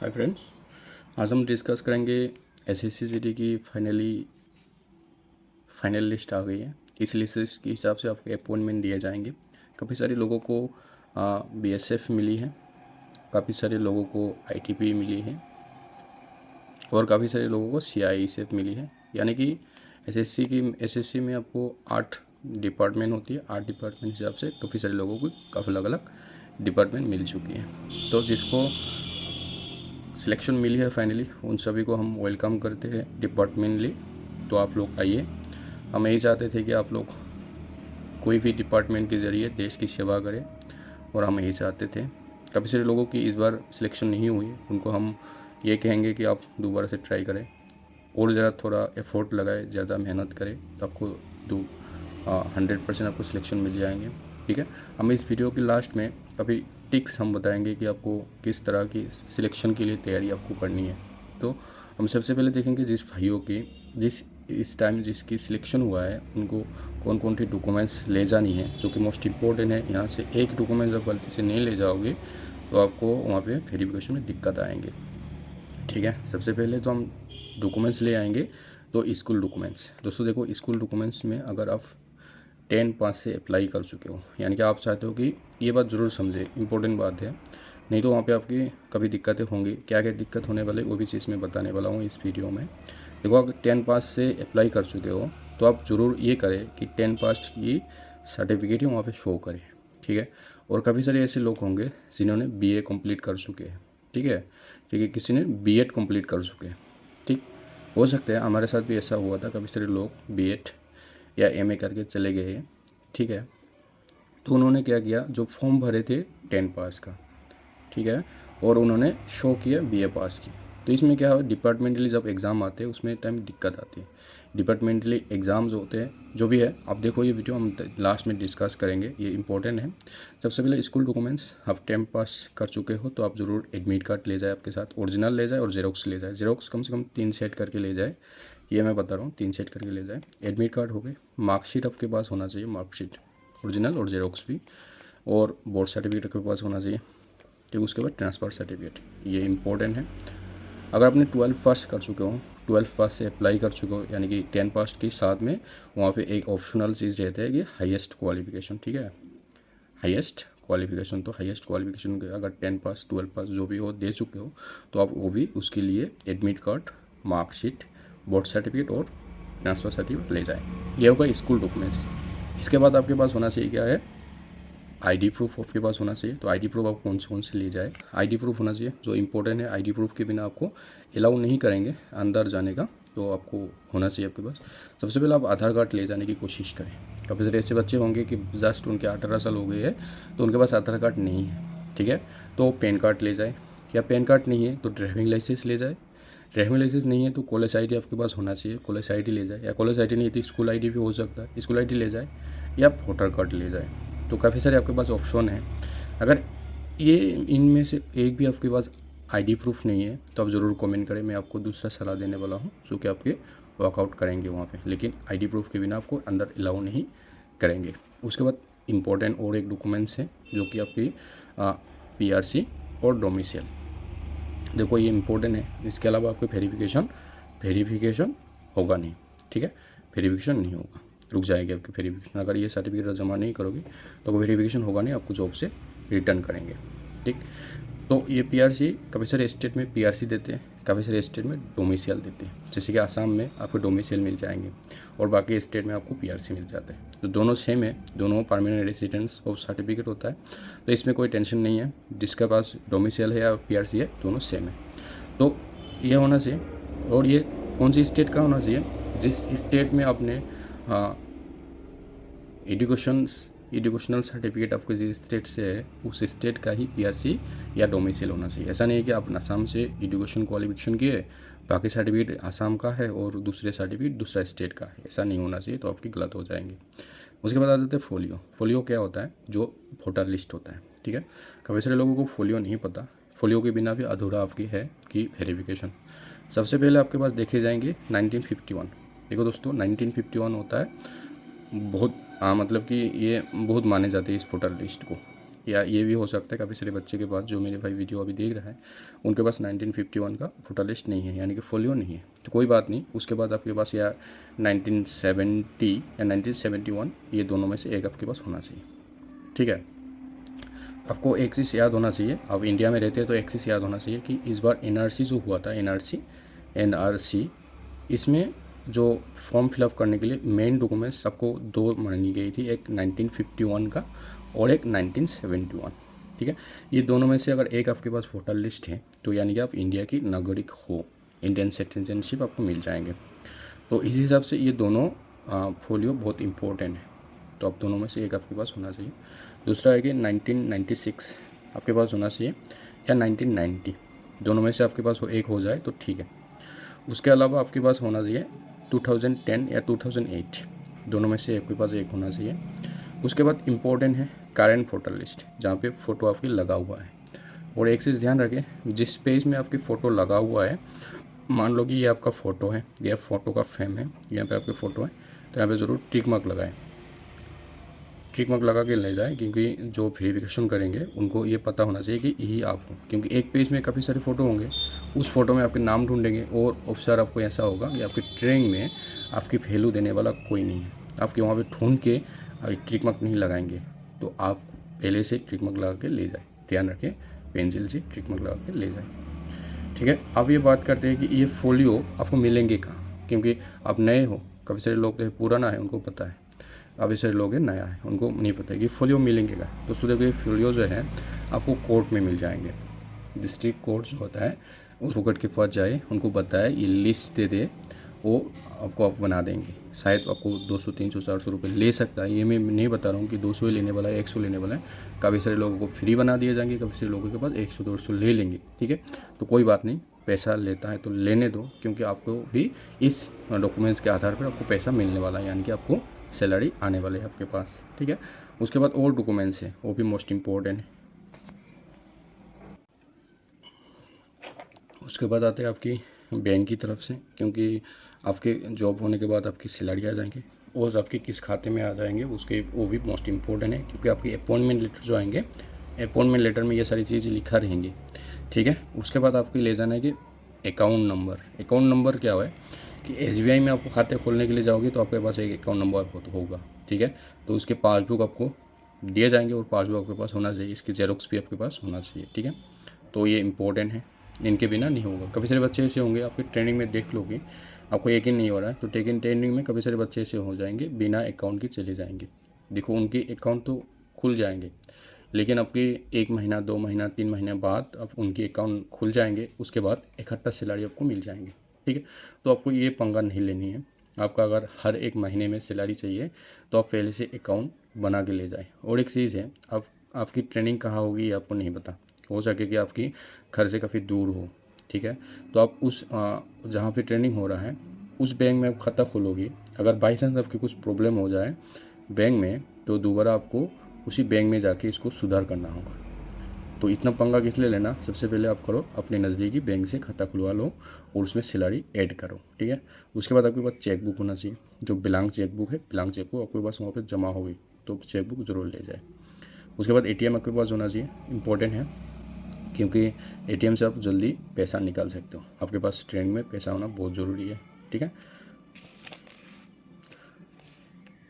Hi friends, आज हम discuss करेंगे एसएससी जीडी की फाइनल लिस्ट आ गई है। इस लिस्ट के हिसाब से आपको अपॉइंटमेंट दिए जाएंगे। काफ़ी सारे लोगों को बीएसएफ मिली है, काफ़ी सारे लोगों को आईटीपी मिली है और काफ़ी सारे लोगों को सीआईएसएफ मिली है। यानी कि एसएससी में आपको 8 डिपार्टमेंट होती है। 8 डिपार्टमेंट हिसाब से काफ़ी सारे लोगों को काफ़ी अलग अलग डिपार्टमेंट मिल चुकी है। तो जिसको सिलेक्शन मिली है फाइनली, उन सभी को हम वेलकम करते हैं डिपार्टमेंटली। तो आप लोग आइए, हम यही चाहते थे कि आप लोग कोई भी डिपार्टमेंट के ज़रिए देश की सेवा करें और हम यही चाहते थे। काफ़ी सारे लोगों की इस बार सिलेक्शन नहीं हुई, उनको हम ये कहेंगे कि आप दोबारा से ट्राई करें और ज़रा थोड़ा एफर्ट लगाए, ज़्यादा मेहनत करें तो आपको 100% आपको सिलेक्शन मिल जाएंगे। ठीक है, हम इस वीडियो के लास्ट में काफ़ी टिक्स हम बताएंगे कि आपको किस तरह की सिलेक्शन के लिए तैयारी आपको करनी है। तो हम सबसे पहले देखेंगे जिस भाइयों की इस टाइम जिसकी सिलेक्शन हुआ है उनको कौन कौन सी डॉक्यूमेंट्स ले जानी है, जो कि मोस्ट इम्पोर्टेंट है। यहाँ से एक डॉक्यूमेंट्स आप गलती से नहीं ले जाओगे तो आपको वहाँ पे वेरिफिकेशन में दिक्कत आएंगे। ठीक है, सबसे पहले तो हम डॉक्यूमेंट्स ले आएंगे। तो स्कूल डॉक्यूमेंट्स, दोस्तों देखो, स्कूल डॉक्यूमेंट्स में अगर आप 10 पास से अप्लाई कर चुके हो, यानी कि आप चाहते हो कि ये बात ज़रूर समझे, इंपॉर्टेंट बात है, नहीं तो वहाँ पे आपकी कभी दिक्कतें होंगी। क्या क्या दिक्कत होने वाले वो भी चीज़ मैं बताने वाला हूँ इस वीडियो में। देखो, अगर 10 पास से अप्लाई कर चुके हो तो आप ज़रूर ये करें कि 10 पास की सर्टिफिकेट ही वहाँ पे शो करें। ठीक है, और काफ़ी सारे ऐसे लोग होंगे जिन्होंने बीए कंप्लीट कर चुके हैं। ठीक है, किसी ने बीएड कंप्लीट कर चुके हैं। ठीक, हो सकता है हमारे साथ भी ऐसा हुआ था, काफ़ी सारे लोग बीएड या एमए करके चले गए हैं। ठीक है, तो उन्होंने क्या किया, जो फॉर्म भरे थे 10 पास का, ठीक है, और उन्होंने शो किया बीए पास की। तो इसमें क्या है, डिपार्टमेंटली जब एग्ज़ाम आते हैं उसमें टाइम दिक्कत आती है। डिपार्टमेंटली एग्ज़ाम जो होते हैं, जो भी है, आप देखो ये वीडियो हम लास्ट में डिस्कस करेंगे, ये इंपॉर्टेंट है। सबसे पहले स्कूल डॉक्यूमेंट्स, आप 10 पास कर चुके हो तो आप ज़रूर एडमिट कार्ड ले जाए, आपके साथ ओरिजिनल ले जाए और जेरोक्स ले जाए। जेरोक्स कम से कम 3 सेट करके ले जाए, ये मैं बता रहा हूँ, 3 सेट करके ले जाए। एडमिट कार्ड हो गए, मार्कशीट आपके पास होना चाहिए, मार्कशीट ओरिजिनल और जेरोक्स भी, और बोर्ड सर्टिफिकेट आपके पास होना चाहिए। ठीक, उसके बाद ट्रांसफ़र सर्टिफिकेट, ये इंपॉर्टेंट है। अगर आपने 12 पास कर चुके हो, 12 पास से अप्लाई कर चुके हो, यानी कि 10 पास के साथ में वहाँ पे एक ऑप्शनल चीज़ रहता है कि हाईएस्ट क्वालिफिकेशन। ठीक है, हाईएस्ट क्वालिफिकेशन, तो हाईएस्ट क्वालिफिकेशन अगर 10 पास 12 पास जो भी हो दे चुके हो तो आप वो भी उसके लिए admit card, marksheet, board certificate और ट्रांसफ़र सर्टिफिकेट ले जाएँ। ये होगा स्कूल डॉक्यूमेंट्स। इसके बाद आपके पास होना चाहिए क्या है, आईडी प्रूफ आपके पास होना चाहिए। तो आईडी प्रूफ आप कौन से ले जाए, आईडी प्रूफ होना चाहिए, जो इंपॉर्टेंट है। आईडी प्रूफ के बिना आपको अलाउ नहीं करेंगे अंदर जाने का, तो आपको होना चाहिए आपके पास। सबसे पहले आप आधार कार्ड ले जाने की कोशिश करें। काफ़ी सारे ऐसे बच्चे होंगे कि जस्ट उनके 18 साल हो गए हैं तो उनके पास आधार कार्ड नहीं है। ठीक है, तो पैन कार्ड ले जाए, या पैन कार्ड नहीं है तो ड्राइविंग लाइसेंस ले जाए। ड्राइविंग लाइसेंस नहीं है तो कॉलेज आईडी आपके पास होना चाहिए, कॉलेज आईडी ले जाए, या कॉलेज आईडी नहीं है तो स्कूल आईडी भी हो सकता है, स्कूल आईडी ले जाए, या वोटर कार्ड ले जाए। तो काफ़ी सारे आपके पास ऑप्शन है। अगर ये इनमें से एक भी आपके पास आईडी प्रूफ नहीं है तो आप ज़रूर कमेंट करें, मैं आपको दूसरा सलाह देने वाला हूँ जो कि आपके वर्कआउट करेंगे वहाँ पे, लेकिन आईडी प्रूफ के बिना आपको अंदर अलाउ नहीं करेंगे। उसके बाद इम्पोर्टेंट और एक डॉक्यूमेंट्स है जो कि आपकी पीआरसी और डोमिसाइल। देखो, ये इंपॉर्टेंट है। इसके अलावा आपको वेरिफिकेशन होगा नहीं। ठीक है, वेरिफिकेशन नहीं होगा, रुक जाएगी आपकी वेरिफिकेशन। अगर ये सर्टिफिकेट जमा नहीं करोगे तो वेरिफिकेशन होगा नहीं, आपको जॉब से रिटर्न करेंगे। ठीक, तो ये पीआरसी, काफ़ी सारे स्टेट में पीआरसी देते हैं, काफ़ी सारे स्टेट में डोमिसाइल देते हैं। जैसे कि आसाम में आपको डोमिसाइल मिल जाएंगे और बाकी स्टेट में आपको पीआरसी मिल जाता है। तो दोनों सेम है, दोनों परमानेंट रेसिडेंस ऑफ सर्टिफिकेट होता है, तो इसमें कोई टेंशन नहीं है। जिसके पास डोमिसाइल है या पीआरसी है, दोनों सेम है। तो ये होना चाहिए। और ये कौन सी स्टेट का होना चाहिए, जिस स्टेट में आपने एजुकेशनल सर्टिफिकेट आपके जिस स्टेट से है उस स्टेट का ही पीआरसी या डोमिसाइल होना चाहिए। ऐसा नहीं है कि आप असम से एजुकेशन क्वालिफिकेशन किए, बाकी सर्टिफिकेट असम का है और दूसरे सर्टिफिकेट दूसरा स्टेट का है, ऐसा नहीं होना चाहिए, तो आपकी गलत हो जाएंगे। उसके बाद आ जाते हैं फोलियो। फोलियो क्या होता है, जो वोटर लिस्ट होता है। ठीक है, काफ़ी सारे लोगों को फोलियो नहीं पता, फोलियो के बिना भी अधूरा आपकी है कि वेरिफिकेशन। सबसे पहले आपके पास देखे जाएंगे 1951। देखो दोस्तों, 1951 होता है बहुत मतलब कि ये बहुत माने जाते हैं इस वोटर लिस्ट को। या ये भी हो सकता है काफ़ी सारे बच्चे के पास, जो मेरे भाई वीडियो अभी देख रहा है, उनके पास 1951 का वोटर लिस्ट नहीं है, यानी कि फोलियो नहीं है। तो कोई बात नहीं, उसके बाद आपके पास या 1970 या 1971, ये दोनों में से एक आपके पास होना चाहिए। ठीक है, आपको एक चीज़ याद होना चाहिए, आप इंडिया में रहते हैं तो एक चीज़ याद होना चाहिए कि इस बार एनआरसी जो हुआ था, एनआरसी, इसमें जो फॉर्म फिलअप करने के लिए मेन डॉक्यूमेंट्स आपको दो मांगी गई थी, एक 1951 का और एक 1971। ठीक है, ये दोनों में से अगर एक आपके पास वोटर लिस्ट है तो यानी कि आप इंडिया की नागरिक हो, इंडियन सिटीजनशिप आपको मिल जाएंगे। तो इस हिसाब से ये दोनों फोलियो बहुत इंपॉर्टेंट है, तो आप दोनों में से एक आपके पास होना चाहिए। दूसरा है कि 1996 आपके पास होना चाहिए या 1990, दोनों में से आपके पास एक हो जाए तो ठीक है। उसके अलावा आपके पास होना चाहिए 2010 या 2008, दोनों में से आपके पास एक होना चाहिए। उसके बाद इम्पोर्टेंट है करेंट वोटर लिस्ट, जहाँ पे फ़ोटो आपकी लगा हुआ है। और एक चीज़ ध्यान रखें, जिस पेज में आपकी फ़ोटो लगा हुआ है, मान लो कि ये आपका फ़ोटो है, ये फ़ोटो का फ्रेम है, यहाँ पे आपकी फ़ोटो है, तो यहाँ पे ज़रूर टिक मार्क लगाएं, टिक मार्क लगा के ले जाए, क्योंकि जो वेरिफिकेशन करेंगे उनको ये पता होना चाहिए कि यही आप हो। क्योंकि एक पेज में काफ़ी सारे फ़ोटो होंगे, उस फोटो में आपके नाम ढूंढेंगे और ऑफिसर आपको ऐसा होगा कि आपकी ट्रेनिंग में आपकी वैल्यू देने वाला कोई नहीं है, आपके वहाँ पे ढूंढ के टिक मार्क नहीं लगाएंगे, तो आप पहले से टिक मार्क लगा के ले जाए। ध्यान रखें, पेंसिल से टिक मार्क लगा के ले जाए। ठीक है, अब ये बात करते हैं कि ये फोलियो आपको मिलेंगे कहाँ, क्योंकि आप नए हो, काफ़ी सारे लोग पुराना है उनको पता है, काफ़ी सारे लोग हैं नया है उनको नहीं पता है कि फोलियो मिलेंगे क्या। तो उसको देखो, ये फोलियो जो है आपको कोर्ट में मिल जाएंगे, डिस्ट्रिक्ट कोर्ट जो होता है उस वक्त के पास जाए, उनको बताए, ये लिस्ट दे दे, वो आपको आप बना देंगे। शायद आपको 200 300 400 रुपये ले सकता है, ये मैं नहीं बता रहा हूँ कि 200 ही लेने वाला है, 100 लेने वाला है। काफ़ी सारे लोगों को फ्री बना दिए जाएंगे, काफ़ी सारे लोगों के पास 100 200 ले लेंगे। ठीक है, तो कोई बात नहीं, पैसा लेता है तो लेने दो, क्योंकि आपको भी इस डॉक्यूमेंट्स के आधार पर आपको पैसा मिलने वाला है, यानी कि आपको सैलरी आने वाले है आपके पास। ठीक है, उसके बाद और डॉक्यूमेंट्स है, वो भी मोस्ट इम्पोर्टेंट है। उसके बाद आते हैं आपकी बैंक की तरफ से, क्योंकि आपके जॉब होने के बाद आपकी सैलरी आ जाएंगे और आपके किस खाते में आ जाएंगे उसके, वो भी मोस्ट इम्पोर्टेंट है, क्योंकि आपकी अपॉइंटमेंट लेटर जो आएंगे, अपॉइंटमेंट लेटर में ये सारी चीज़ें लिखा रहेंगी। ठीक है, उसके बाद आपको ले जाना है कि अकाउंट नंबर। अकाउंट नंबर क्या है कि SBI में आपको खाते खोलने के लिए जाओगे तो आपके पास एक अकाउंट नंबर होगा। ठीक है, तो उसके पासबुक आपको दिए जाएंगे और पासबुक आपके पास होना चाहिए, इसकी जेरोक्स भी आपके पास होना चाहिए। ठीक है, तो ये इंपॉर्टेंट है, इनके बिना नहीं होगा। कभी सारे बच्चे ऐसे होंगे, आपकी ट्रेनिंग में देख लोगे, आपको यकीन नहीं हो रहा है, तो ट्रेनिंग में कभी सारे बच्चे ऐसे हो जाएंगे, बिना अकाउंट के चले जाएंगे। देखो, उनके अकाउंट तो खुल जाएंगे, लेकिन आपके 1 महीना 2 महीना 3 महीने बाद अब उनके अकाउंट खुल जाएंगे, उसके बाद इकट्ठा सैलरी आपको मिल जाएंगे। ठीक है, तो आपको ये पंगा नहीं लेनी है। आपका अगर हर एक महीने में सैलरी चाहिए तो आप पहले से अकाउंट बना के ले जाए। और एक चीज़ है, आप आपकी ट्रेनिंग कहाँ होगी ये आपको नहीं पता, हो सके कि आपकी घर से काफ़ी दूर हो। ठीक है, तो आप उस जहाँ पे ट्रेनिंग हो रहा है उस बैंक में आप खाता खोलोगे, अगर बाई चांस आपकी कुछ प्रॉब्लम हो जाए बैंक में, तो दोबारा आपको उसी बैंक में जाके इसको सुधार करना होगा। तो इतना पंगा किस लिए लेना, सबसे पहले आप करो, अपने नज़दीकी बैंक से खाता खुलवा लो और उसमें सैलरी ऐड करो। ठीक है, उसके बाद आपके पास चेकबुक होना चाहिए, जो ब्लैंक चेकबुक है, ब्लैंक चेकबुक आपके पास वहाँ पर जमा होगी, तो चेकबुक ज़रूर ले जाए। उसके बाद ATM आपके पास होना चाहिए, इंपॉर्टेंट है, क्योंकि ATM से आप जल्दी पैसा निकाल सकते हो, आपके पास ट्रेनिंग में पैसा होना बहुत ज़रूरी है। ठीक है,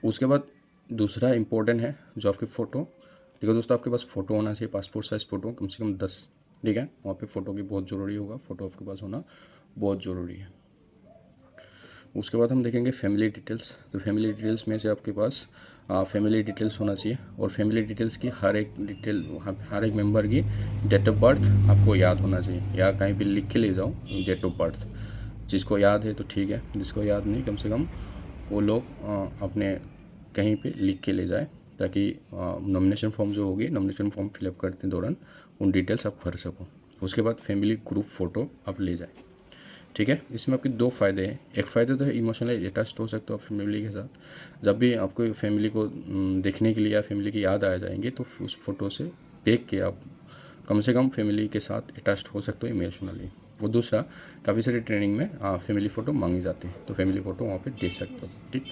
उसके बाद दूसरा इम्पोर्टेंट है जो आपकी फ़ोटो। ठीक है दोस्तों, आपके पास फ़ोटो होना चाहिए, पासपोर्ट साइज़ फ़ोटो कम से कम 10। ठीक है, वहाँ पे फ़ोटो की बहुत ज़रूरी होगा, फ़ोटो आपके पास होना बहुत ज़रूरी है। उसके बाद हम देखेंगे फैमिली डिटेल्स। तो फैमिली डिटेल्स में से आपके पास फैमिली डिटेल्स होना चाहिए, और फैमिली डिटेल्स की हर एक डिटेल, हर एक मेंबर की डेट ऑफ बर्थ आपको याद होना चाहिए, या कहीं भी लिख के ले जाओ डेट ऑफ बर्थ। जिसको याद है तो ठीक है, जिसको याद नहीं, कम से कम वो लोग अपने कहीं पे लिख के ले जाए, ताकि नॉमिनेशन फॉर्म जो होगी, नॉमिनेशन फॉर्म फिलअप करते दौरान उन डिटेल्स आप भर सको। उसके बाद फैमिली ग्रुप फ़ोटो आप ले जाए। ठीक है, इसमें आपके 2 फ़ायदे हैं। एक फ़ायदा तो है, इमोशनली अटैच्ड हो सकते हो आप फैमिली के साथ। जब भी आपको फैमिली को देखने के लिए या फैमिली की याद आ जाएंगे, तो उस फ़ोटो से देख के आप कम से कम फैमिली के साथ अटैच्ड हो सकते हो इमोशनली। और दूसरा, काफ़ी सारी ट्रेनिंग में फैमिली फ़ोटो मांगी जाती है, तो फैमिली फ़ोटो वहाँ पे दे सकते हो। ठीक,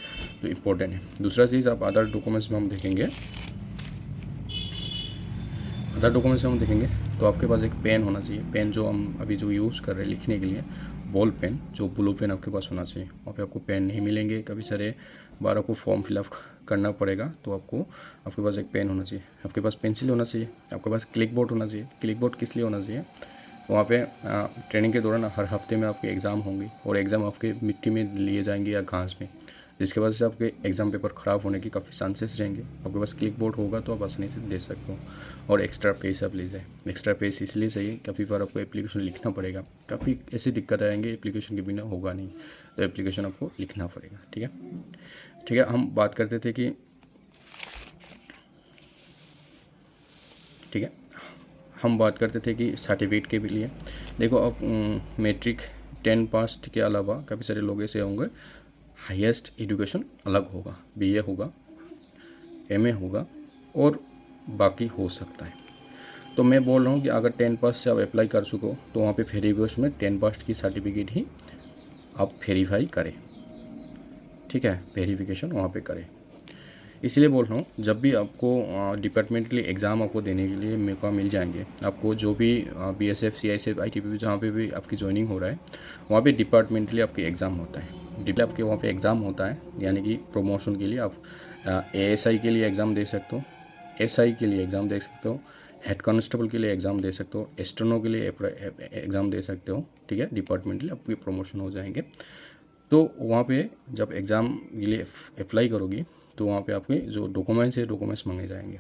तो इम्पोर्टेंट है। दूसरा चीज़, आप अदर डॉक्यूमेंट्स में हम देखेंगे, अदर डॉक्यूमेंट्स हम देखेंगे तो आपके पास एक पेन होना चाहिए। पेन जो हम अभी जो यूज़ कर रहे हैं लिखने के लिए, बॉल पेन, जो ब्लू पेन आपके पास होना चाहिए। वहाँ पे आपको पेन नहीं मिलेंगे, कभी सारे बार आपको फॉर्म फिलअप करना पड़ेगा, तो आपके पास एक पेन होना चाहिए, आपके पास पेंसिल होना चाहिए, आपके पास क्लिक बोर्ड होना चाहिए। क्लिक बोर्ड किस लिए होना चाहिए? वहाँ पे ट्रेनिंग के दौरान हर हफ्ते में आपके एग्ज़ाम होंगे और एग्ज़ाम आपके मिट्टी में लिए जाएंगे या घास में, जिसके वजह से आपके एग्ज़ाम पेपर ख़राब होने की काफ़ी चांसेस रहेंगे। आपके पास क्लिक बोर्ड होगा तो आप आसानी से दे सकते हो। और एक्स्ट्रा पेज आप ले जाए। एक्स्ट्रा पेज इसलिए चाहिए, काफ़ी बार आपको एप्लीकेशन लिखना पड़ेगा, काफ़ी ऐसी दिक्कत आएंगे, एप्लीकेशन के बिना होगा नहीं, तो एप्लीकेशन आपको लिखना पड़ेगा। ठीक है, ठीक है। हम बात करते थे कि ठीक है, हम बात करते थे कि सर्टिफिकेट के लिए देखो, अब मैट्रिक 10 पास के अलावा काफ़ी सारे लोग ऐसे होंगे, हाईएस्ट एजुकेशन अलग होगा, बीए होगा, एमए होगा और बाकी हो सकता है। तो मैं बोल रहा हूँ कि अगर 10 पास से आप अप्लाई कर चुके हो तो वहाँ पे वेरिफिकेशन में 10 पास की सर्टिफिकेट ही आप वेरीफाई करें। ठीक है, वेरिफिकेशन वहाँ पे करें। इसलिए बोल रहा हूँ, जब भी आपको डिपार्टमेंटली एग्ज़ाम आपको देने के लिए मौका मिल जाएंगे, आपको जो भी बीएसएफ, सीआईएसएफ, आईटीबीपी जहाँ पे भी आपकी ज्वाइनिंग हो रहा है, वहाँ पे डिपार्टमेंटली आपके एग्ज़ाम होता है। आपके वहाँ पे एग्ज़ाम होता है, यानी कि प्रमोशन के लिए आप एएसआई के लिए एग्ज़ाम दे सकते हो, एसआई के लिए एग्ज़ाम दे सकते हो, हेड कांस्टेबल के लिए एग्ज़ाम दे सकते हो, एस्ट्रोनो के लिए एग्ज़ाम दे सकते हो। ठीक है, डिपार्टमेंटली आपके प्रमोशन हो जाएंगे। तो वहाँ पे जब एग्ज़ाम के लिए अप्लाई करोगी तो वहाँ पे आपके जो डॉक्यूमेंट्स है, डॉक्यूमेंट्स मांगे जाएंगे,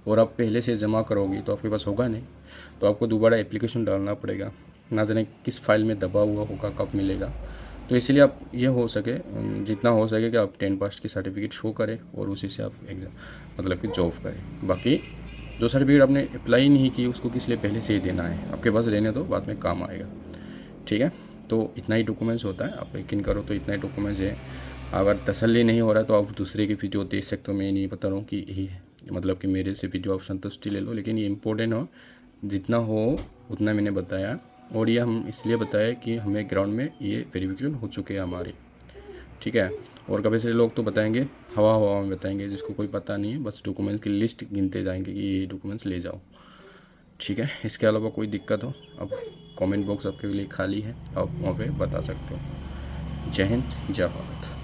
और आप पहले से जमा करोगी तो आपके पास होगा नहीं, तो आपको दोबारा एप्लीकेशन डालना पड़ेगा, ना जाने किस फाइल में दबा हुआ होगा, कब मिलेगा। तो इसलिए आप ये हो सके, जितना हो सके कि आप 10 पास की सर्टिफिकेट शो करें और उसी से आप एग्ज़ाम मतलब कि जॉब करें। बाकी जो सर्टिफिकेट आपने अप्लाई नहीं की उसको किस लिए पहले से ही देना है, आपके पास रहने दो, बाद में काम आएगा। ठीक है, तो इतना ही डॉक्यूमेंट्स होता है, आप यकीन करो तो इतना ही डॉक्यूमेंट्स है। अगर तसल्ली नहीं हो रहा तो आप दूसरे की वीडियो देख सकते हो, मैं नहीं बता रहा हूँ कि यही है, मतलब कि मेरे से वीडियो आप संतुष्टि ले लो, लेकिन ये इंपॉर्टेंट हो, जितना हो उतना मैंने बताया। और ये हम इसलिए बताया कि हमें ग्राउंड में ये वेरिफिकेशन हो चुके हैं हमारे। ठीक है, और काफ़ी सारे लोग तो बताएंगे हवा हवा में बताएंगे, जिसको कोई पता नहीं है, बस डॉक्यूमेंट्स की लिस्ट गिनते जाएंगे कि ये डॉक्यूमेंट्स ले जाओ। ठीक है, इसके अलावा कोई दिक्कत हो, अब कमेंट बॉक्स आपके लिए खाली है, आप वहाँ पे बता सकते हो। जय हिंद, जय भारत।